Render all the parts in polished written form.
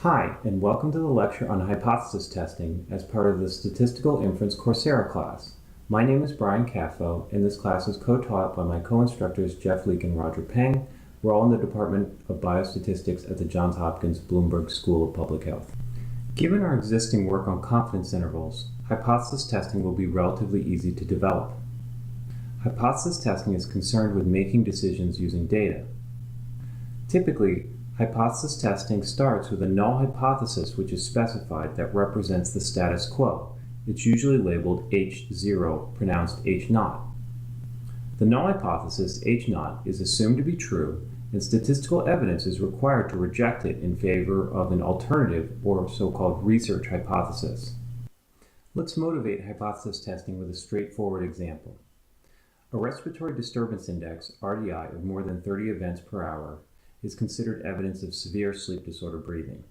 Hi, and welcome to the lecture on hypothesis testing as part of the Statistical Inference Coursera class. My name is Brian Caffo, and this class is co-taught by my co-instructors Jeff Leake and Roger Peng. We're all in the Department of Biostatistics at the Johns Hopkins Bloomberg School of Public Health. Given our existing work on confidence intervals, hypothesis testing will be relatively easy to develop. Hypothesis testing is concerned with making decisions using data. Typically, hypothesis testing starts with a null hypothesis which is specified that represents the status quo. It's usually labeled H0, pronounced H0. The null hypothesis, H0, is assumed to be true, and statistical evidence is required to reject it in favor of an alternative or so-called research hypothesis. Let's motivate hypothesis testing with a straightforward example. A respiratory disturbance index, RDI, of more than 30 events per hour is considered evidence of severe sleep disorder breathing.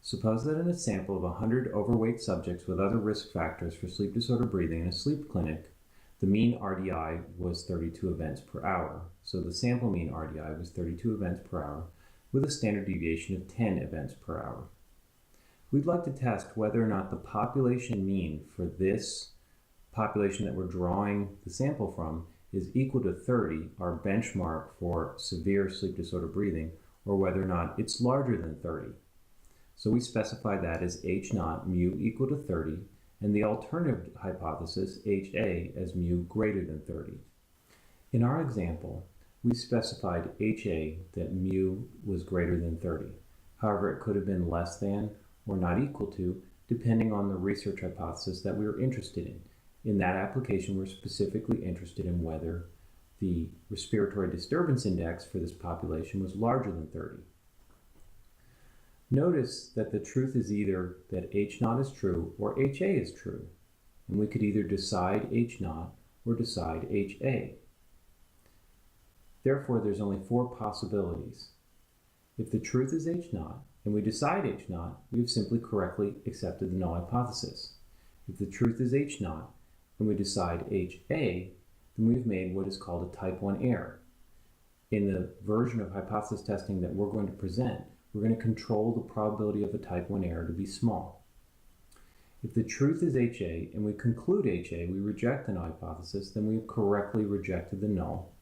Suppose that in a sample of 100 overweight subjects with other risk factors for sleep disorder breathing in a sleep clinic, the mean RDI was 32 events per hour. So the sample mean RDI was 32 events per hour with a standard deviation of 10 events per hour. We'd like to test whether or not the population mean for this population that we're drawing the sample from is equal to 30, our benchmark for severe sleep disorder breathing, or whether or not it's larger than 30. So we specify that as H0, mu equal to 30, and the alternative hypothesis, HA, as mu greater than 30. In our example, we specified HA that mu was greater than 30. However, it could have been less than or not equal to, depending on the research hypothesis that we were interested in. In that application, we're specifically interested in whether the respiratory disturbance index for this population was larger than 30. Notice that the truth is either that H0 is true or HA is true, and we could either decide H0 or decide HA. Therefore, there's only 4 possibilities. If the truth is H0 and we decide H0, we've simply correctly accepted the null hypothesis. If the truth is H0 and we decide HA, then we've made what is called a type 1 error. In the version of hypothesis testing that we're going to present, we're going to control the probability of a type 1 error to be small. If the truth is HA and we conclude HA, we reject the null hypothesis, then we've correctly rejected the null.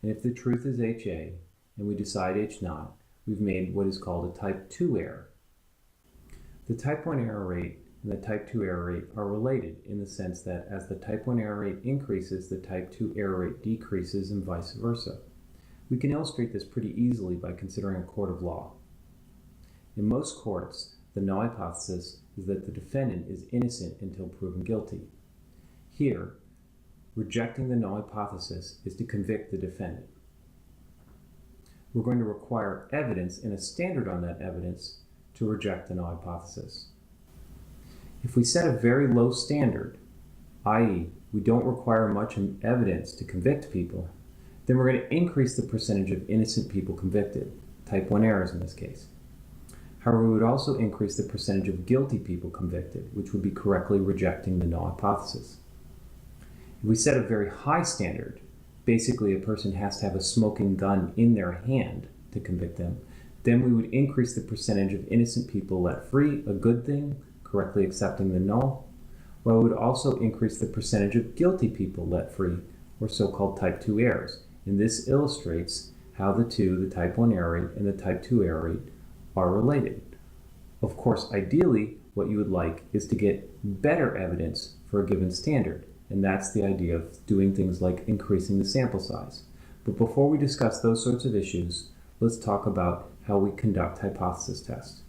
And if the truth is HA and we decide H0, we've made what is called a type 2 error. The type 1 error rate and the type 2 error rate are related in the sense that as the type 1 error rate increases, the type 2 error rate decreases and vice versa. We can illustrate this pretty easily by considering a court of law. In most courts, the null hypothesis is that the defendant is innocent until proven guilty. Here, rejecting the null hypothesis is to convict the defendant. We're going to require evidence and a standard on that evidence to reject the null hypothesis. If we set a very low standard, i.e., we don't require much evidence to convict people, then we're going to increase the percentage of innocent people convicted, type 1 errors in this case. However, we would also increase the percentage of guilty people convicted, which would be correctly rejecting the null hypothesis. If we set a very high standard, basically a person has to have a smoking gun in their hand to convict them, then we would increase the percentage of innocent people let free, a good thing, correctly accepting the null, while it would also increase the percentage of guilty people let free, or so-called type 2 errors. And this illustrates how the type 1 error rate and the type 2 error rate, are related. Of course, ideally, what you would like is to get better evidence for a given standard, and that's the idea of doing things like increasing the sample size. But before we discuss those sorts of issues, let's talk about how we conduct hypothesis tests.